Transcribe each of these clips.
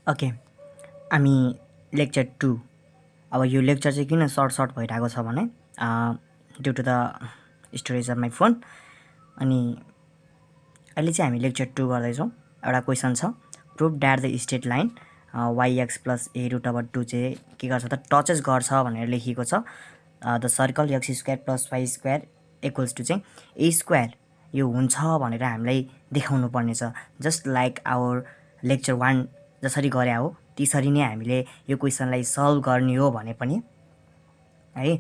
Okay, हामी lecture 2 अब यो लेक्चर चाहिँ किन सर्ट भइरहेको छ भने due to the storage of my phone. अनि अहिले चाहिँ हामी लेक्चर 2 गर्दैछौँ। एउटा क्वेसन छ, prove that the straight line yx plus a root over 2 चाहिँ के गर्छ त टचेस गर्छ भनेर लेखिएको छ। The circle x square plus y square equals to चाहिँ ए स्क्वायर यो हुन्छ भनेर हामीलाई देखाउनु पर्ने छ। जस्ट लाइक आवर लेक्चर 1 जसरी गरे हो त्यसरी नै हामीले यो क्वेसनलाई सल्भ गर्ने हो भने पनि है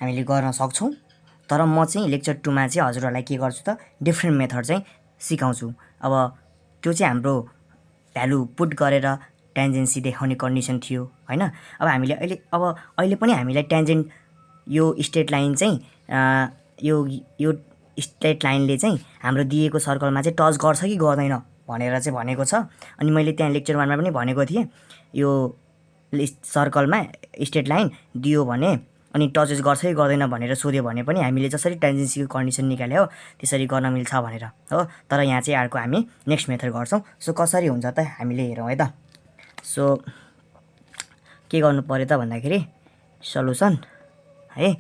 हामीले गर्न सक्छौँ। तर म चाहिँ लेक्चर 2 मा चाहिँ हजुरहरूलाई के गर्छु त डिफ्रेन्ट मेथड चाहिँ सिकाउँछु। अब त्यो चाहिँ हाम्रो भ्यालु पुट गरेर टेन्जेन्सी देखाउने कन्डिसन थियो हैन। अब हामीले अहिले पनि हामीलाई टेन्जेन्ट यो स्ट्रेट लाइन चाहिँ यो स्ट्रेट लाइनले चाहिँ हाम्रो दिएको सर्कलमा चाहिँ टच गर्छ कि गर्दैन भनेर चाहिँ भनेको छ। अनि मैले त्यहाँ लेक्चर 1 मा पनि भनेको थिएँ यो सर्कलमा स्ट्रेट लाइन दियो भने अनि टचेस गर्छ कि गर्दैन भनेर सोध्यो भने पनि हामीले जसरी टेन्जेन्सीको कन्डिसन निकाल्यो त्यसरी गर्न मिल्छ भनेर हो। तर यहाँ चाहिँ अर्को हामी नेक्स्ट मेथड गर्छौँ। सो कसरी हुन्छ त हामीले हेरौँ है त। सो के गर्नु पर्यो त भन्दाखेरि सल्युसन है,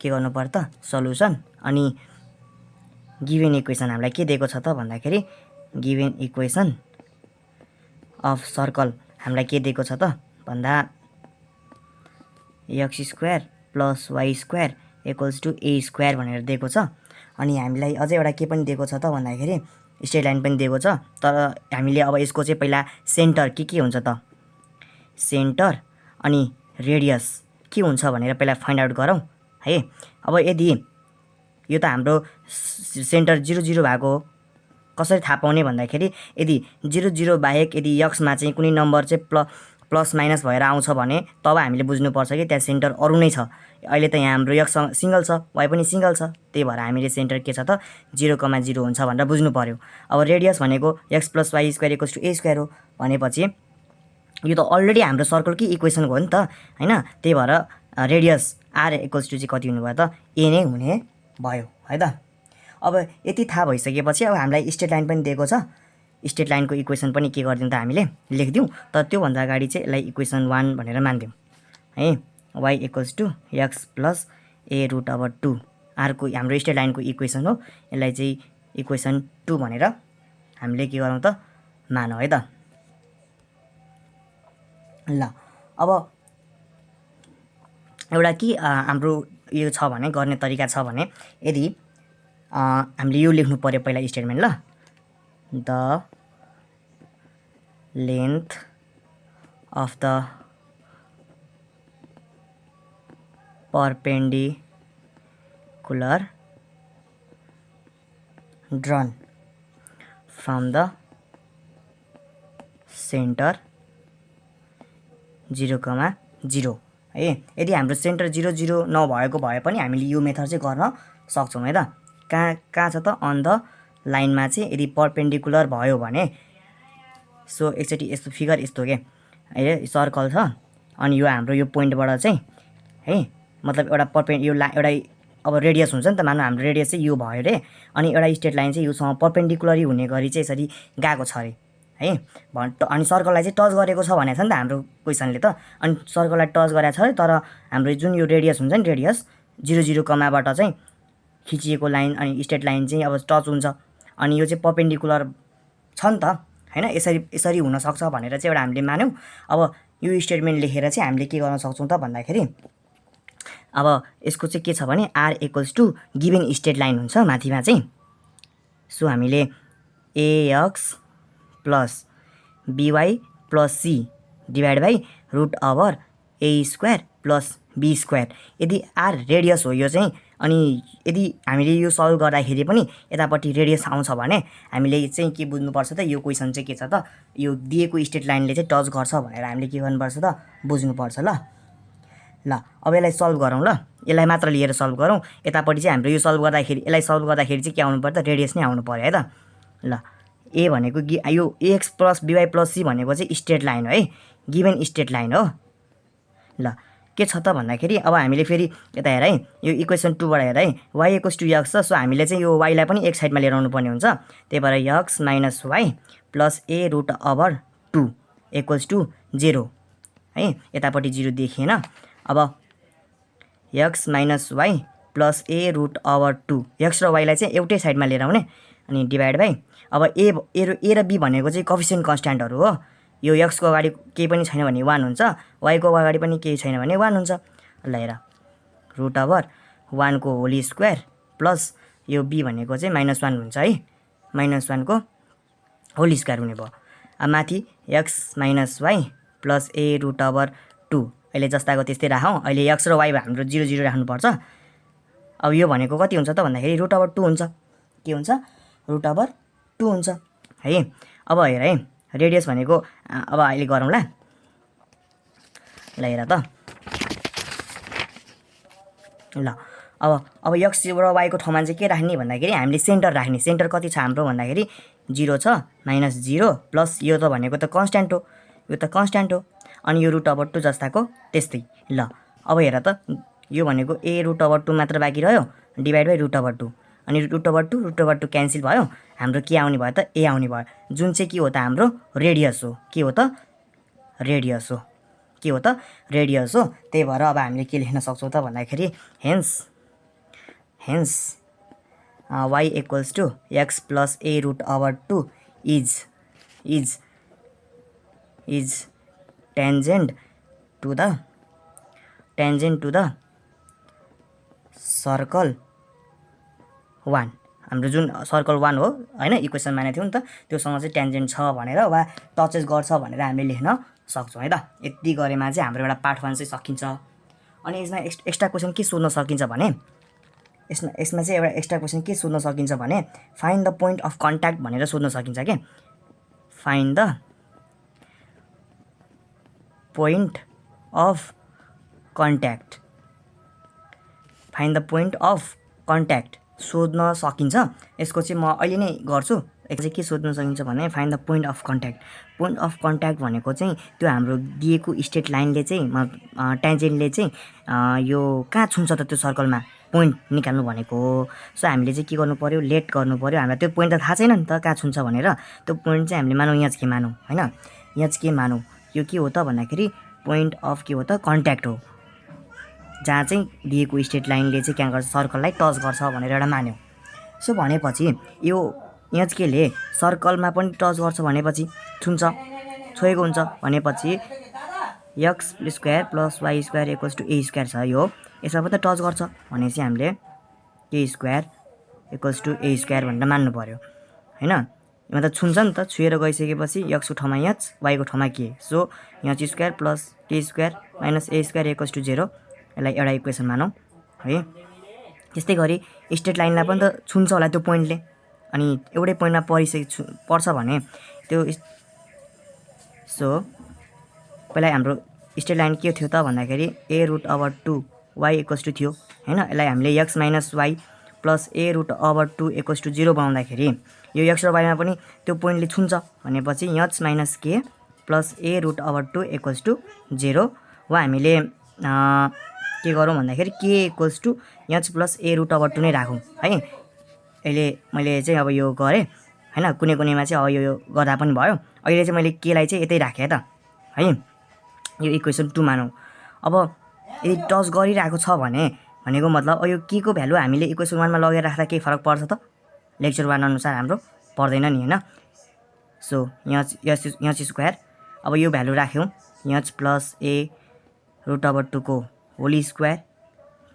के गर्नु पर्यो त सल्युसन। अनि गिभन इक्वेसन हामीलाई के दिएको छ त भन्दाखेरि गिभन इक्वेसन अफ सर्कल हामीलाई के दिएको छ त भन्दा x square plus y square equals to a square भनेर दिएको छ। अनि हामीलाई अझै एउटा के पनि दिएको छ त भन्दाखेरि स्ट्रेट लाइन पनि दिएको छ। तर हामीले अब यसको चाहिँ पहिला सेन्टर के हुन्छ त सेन्टर अनि रेडियस के हुन्छ भनेर पहिला फाइन्ड आउट गरौँ है। अब यदि यो त हाम्रो सेन्टर 0 0 भएको हो, कसरी थाहा पाउने भन्दाखेरि यदि 0 0 बाहेक यदि यक्समा चाहिँ कुनै नम्बर चाहिँ प्लस माइनस भएर आउँछ भने तब हामीले बुझ्नुपर्छ कि त्यहाँ सेन्टर अरू नै छ। अहिले त यहाँ हाम्रो यक्स सिङ्गल छ, वाइ पनि सिङ्गल छ, त्यही भएर हामीले सेन्टर के छ त 0,0 हुन्छ भनेर बुझ्नु पर्यो। अब रेडियस भनेको x plus y square equals to a square हो भनेपछि यो त अलरेडी हाम्रो सर्कलकै इक्वेसन हो नि त हैन। त्यही भएर रेडियस आर इक्वल्स टु चाहिँ कति हुनुभयो त ए नै हुने भयो है त। अब यति थाहा भइसकेपछि अब हामीलाई स्ट्रेट लाइन पनि दिएको छ। स्ट्रेट लाइनको इक्वेसन पनि के गरिदिउँ त हामीले लेखिदिउँ। तर त्योभन्दा अगाडि चाहिँ यसलाई इक्वेसन 1 भनेर मानिदिउँ है। Y equals to x plus a root over 2 अर्को हाम्रो स्ट्रेट लाइनको इक्वेसन हो। यसलाई चाहिँ इक्वेसन 2 भनेर हामीले के गरौँ त मानौँ है त। ल अब एउटा के हाम्रो यो छ भने गर्ने तरिका छ भने यदि हामीले यो लेख्नु पर्यो पहिला स्टेटमेन्ट ल the length of the perpendicular drawn from the center 0,0 है। यदि हाम्रो सेन्टर 0 0 नभएको भए पनि हामीले यो मेथड चाहिँ गर्न सक्छौँ है त। कहाँ छ त अन द लाइनमा चाहिँ यदि परपेन्डिकुलर भयो भने सो एकचोटि यस्तो फिगर यस्तो के है सर्कल छ अनि यो हाम्रो यो पोइन्टबाट चाहिँ है मतलब एउटा एउटा अब रेडियस हुन्छ नि त, मानौँ हाम्रो रेडियस चाहिँ यो भयो रे अनि एउटा स्ट्रेट लाइन चाहिँ योसँग परपेन्डिकुलरी हुने गरी चाहिँ यसरी गएको छ अरे है। अनि सर्कललाई चाहिँ टच गरेको छ भनेको छ नि त हाम्रो क्वेसनले त। अनि सर्कललाई टच गरेको छ अरे तर हाम्रो जुन यो रेडियस हुन्छ नि रेडियस 0 0 कमाबाट चाहिँ खिचिएको लाइन अनि स्ट्रेट लाइन चाहिँ अब टच हुन्छ अनि यो चाहिँ परपेन्डिकुलर छ नि त हैन। यसरी हुन सक्छ भनेर चाहिँ एउटा हामीले मान्यौँ। अब यो स्टेटमेन्ट लेखेर चाहिँ हामीले के गर्न सक्छौँ त भन्दाखेरि अब यसको चाहिँ के छ भने r equals to given straight line हुन्छ माथिमा चाहिँ। सो हामीले ax plus by plus c divide by root over a square plus b square यदि आर रेडियस हो यो चाहिँ। अनि यदि हामीले यो सल्भ गर्दाखेरि पनि यतापट्टि रेडियस आउँछ भने हामीले चाहिँ के बुझ्नुपर्छ त यो क्वेसन चाहिँ के छ त यो दिएको स्ट्रेट लाइनले चाहिँ टच गर्छ भनेर हामीले के गर्नुपर्छ त बुझ्नुपर्छ ल। अब यसलाई सल्भ गरौँ ल, यसलाई मात्र लिएर सल्भ गरौँ। यतापट्टि चाहिँ हाम्रो यो यसलाई सल्भ गर्दाखेरि चाहिँ के आउनु पर्यो त रेडियस नै आउनु पर्यो है त। ल ए भनेको यो x plus by plus c भनेको चाहिँ स्ट्रेट लाइन हो है, गिभन स्ट्रेट लाइन हो। ल के छ त भन्दाखेरि अब हामीले फेरि यता हेर है यो इक्वेसन 2 बाट हेर है वाइ इक्वल्स टु एक्स छ। सो हामीले चाहिँ यो वाइलाई पनि एक साइडमा लिएर आउनु पर्ने हुन्छ। त्यही भएर x minus y plus a root over 2 equals to 0 है। यतापट्टि 0 देखिएन। अब x minus y plus a root over 2 x र वाईलाई चाहिँ एउटै साइडमा लिएर आउने अनि डिभाइड बाई अब ए र बी भनेको चाहिँ कोफिसिएन्ट कन्स्ट्यान्टहरू हो। यो एक्सको अगाडि केही पनि छैन भने 1 हुन्छ, वाईको अगाडि पनि केही छैन भने 1 हुन्छ। ल हेर रुट ओभर 1 को होल स्क्वायर प्लस यो बी भनेको चाहिँ -1 हुन्छ है, -1 को होल स्क्वायर हुने भयो। अब माथि x minus y plus a root over 2 अहिले जस्ताको त्यस्तै राखौँ। अहिले एक्स र वाई हाम्रो 0 0 राख्नुपर्छ। अब यो भनेको कति हुन्छ त भन्दाखेरि रुट ओभर 2 हुन्छ। के हुन्छ? रुट ओभर 2 हुन्छ है। अब हेर है रेडियस भनेको अब अहिले गरौँला। ल हेर त ल अब एक्स र वाईको ठाउँमा चाहिँ के राख्ने भन्दाखेरि हामीले सेन्टर राख्ने। सेन्टर कति छ हाम्रो भन्दाखेरि 0 छ, -0 प्लस यो त भनेको त कन्स्ट्यान्ट हो, यो त कन्स्ट्यान्ट हो। अनि यो रुट ओभर 2 जस्ताको त्यस्तै। ल अब हेर त यो भनेको ए रुट ओभर 2 मात्र बाँकी रह्यो डिभाइड बाई रुट ओभर 2 अनि रुट ओभर 2 क्यान्सल भयो। हाम्रो के आउने भयो त? ए आउने भयो, जुन चाहिँ के हो त हाम्रो रेडियस हो। के हो त? रेडियस हो। के हो त? रेडियस हो। त्यही भएर अब हामीले के लेख्न सक्छौँ त भन्दाखेरि hence y equals to x plus a root over 2 is tangent to the circle 1। हाम्रो जुन सर्कल 1 हो हैन, इक्वेसन मानेको थियौँ नि त, त्योसँग चाहिँ टेन्जेन्ट छ भनेर वा टचेस गर्छ भनेर हामीले लेख्न सक्छौँ है त। यति गरेमा चाहिँ हाम्रो एउटा पार्ट 1 चाहिँ सकिन्छ। अनि यसमा एक्स्ट्रा क्वेसन के सोध्न सकिन्छ भने यसमा चाहिँ एउटा एक्स्ट्रा क्वेसन के सोध्न सकिन्छ भने find the point of contact भनेर सोध्न सकिन्छ के। Find the point of contact, find the point of contact सोध्न सकिन्छ। यसको चाहिँ म अहिले नै गर्छु। चाहिँ के सोध्न सकिन्छ भने find the point of contact. Point of contact भनेको चाहिँ त्यो हाम्रो दिएको स्ट्रेट लाइनले चाहिँ ट्यान्जेन्टले चाहिँ यो कहाँ छुन्छ त त्यो सर्कलमा पोइन्ट निकाल्नु भनेको हो। सो हामीले चाहिँ के गर्नु पर्यो? लेट गर्नु पर्यो। हामीलाई त्यो पोइन्ट त थाहा छैन नि त कहाँ छुन्छ भनेर। त्यो पोइन्ट चाहिँ हामीले मानौँ यहाँ के मानौँ हैन, यहाँ के मानौँ? यो के हो त भन्दाखेरि पोइन्ट अफ के हो त? कन्ट्याक्ट हो, जहाँ चाहिँ दिएको स्ट्रेट लाइनले चाहिँ क्या गर्छ? सर्कललाई टच गर्छ भनेर एउटा मान्यो। सो भनेपछि यो एचकेले सर्कलमा पनि टच गर्छ भनेपछि छुन्छ, छोएको हुन्छ भनेपछि x square plus y square equals to a square छ यो। यसमा पनि त टच गर्छ भनेपछि हामीले k square equals to a square भनेर मान्नु पर्यो हैन। यसमा त छुन्छ नि त, छुएर गइसकेपछि एक्सको ठाउँमा एच, वाईको ठाउँमा k. So h square plus k square minus a square equals to 0। यसलाई एउटा इक्वेसन मानौँ है। त्यस्तै गरी स्ट्रेट लाइनलाई पनि त छुन्छ होला त्यो पोइन्टले, अनि एउटै पोइन्टमा पर्छ भने त्यो। सो पहिला हाम्रो स्ट्रेट लाइन के थियो त भन्दाखेरि a root over 2 y equals to थियो हैन। यसलाई हामीले x minus y plus a root over 2 equals to 0 बनाउँदाखेरि यो एक्स र वाईमा पनि त्यो पोइन्टले छुन्छ भनेपछि h minus k plus a root over 2 equals to 0 वा हामीले के गरौँ भन्दाखेरि के equals to h plus a root over 2 नै राखौँ है। अहिले मैले चाहिँ अब यो गरेँ हैन, कुनै कुनैमा चाहिँ अब यो गर्दा पनि भयो। अहिले चाहिँ मैले केलाई चाहिँ यतै राखेँ त है। यो इक्वेसन 2 मानौँ। अब यदि टच गरिरहेको छ भनेको मतलब यो के को भ्यालु हामीले इक्वेसन 1 मा लगेर राख्दा केही फरक पर्छ त? लेक्चर 1 अनुसार हाम्रो पर्दैन नि हैन। सो एच स्क्वायर अब यो भ्यालु राख्यौँ h plus a root over 2 को होल स्क्वायर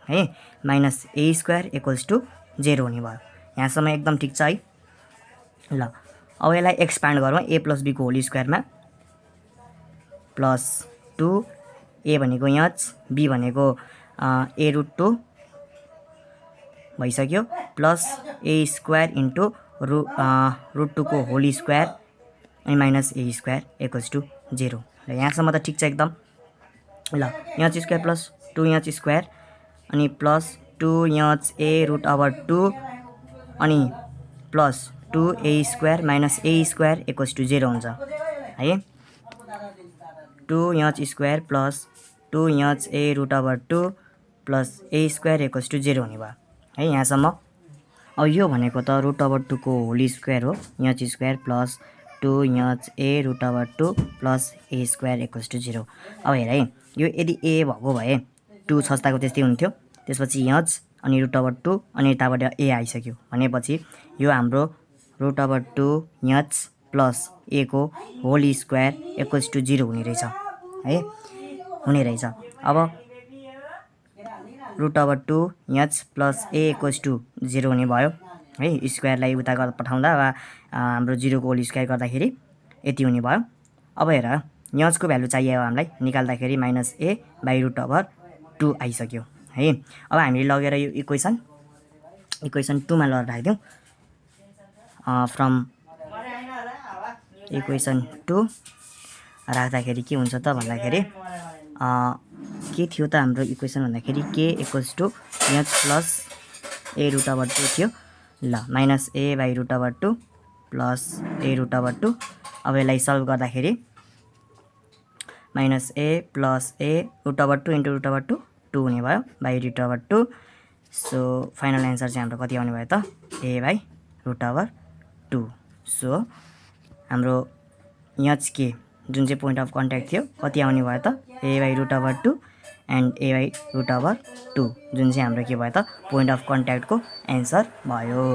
है minus a square equals to 0 हुने भयो। यहाँसम्म एकदम ठिक छ है। ल अब यसलाई एक्सपान्ड गरौँ ए प्लस बी को होल स्क्वायरमा प्लस 2 ए भनेको एच, बी भनेको ए रुट 2 भइसक्यो plus a square into root 2 को होल स्क्वायर अनि minus a square equals to 0। ल यहाँसम्म त ठिक छ एकदम। ल h square plus 2 h square अनि plus 2 h a root over 2 अनि plus 2 a square minus a square equals to 0 हुन्छ है। 2 h square plus 2 h a root over 2 plus a square equals to 0 हुने भयो है यहाँसम्म। अब यो भनेको त रुट ओभर 2 को होल स्क्वायर हो h square plus 2 a root over 2 plus a square equals to 0। अब हेर है, यो यदि ए भएको भए 2 छस्ताको त्यस्तै हुन्थ्यो, त्यसपछि अनि रुट ओभर 2 अनि यताबाट ए आइसक्यो भनेपछि यो हाम्रो रुट ओभर 2 प्लस ए को होल स्क्वायर इक्वल्स टु 0 हुने रहेछ है, हुने रहेछ। अब root over 2 plus a equals to 0 हुने भयो है, स्क्वायरलाई उता गर्दा पठाउँदा वा हाम्रो 0 को होल स्क्वायर गर्दाखेरि यति हुने भयो। अब हेर, को भ्यालु चाहियो हामीलाई निकाल्दाखेरि minus a by root over 2 आइसक्यो है। अब हामीले लगेर यो इक्वेसन 2 मा लगेर राखिदिउँ। फ्रम इक्वेसन 2 राख्दाखेरि के हुन्छ त भन्दाखेरि के थियो त हाम्रो इक्वेसन भन्दाखेरि के equals to plus a root over 2 थियो। ल minus a by root over 2 plus a root over 2। अब यसलाई सल्भ गर्दाखेरि minus a plus a root over 2 into root over 2 हुने भयो by root over 2। So final answer चाहिँ हाम्रो कति आउने भयो त a by root over 2। So हाम्रो के जुन चाहिँ पोइन्ट अफ कन्ट्याक्ट थियो कति आउने भयो त a by root over 2 and a by root over 2 जुन चाहिँ हाम्रो के भयो त पोइन्ट अफ कन्ट्याक्टको एन्सर भयो।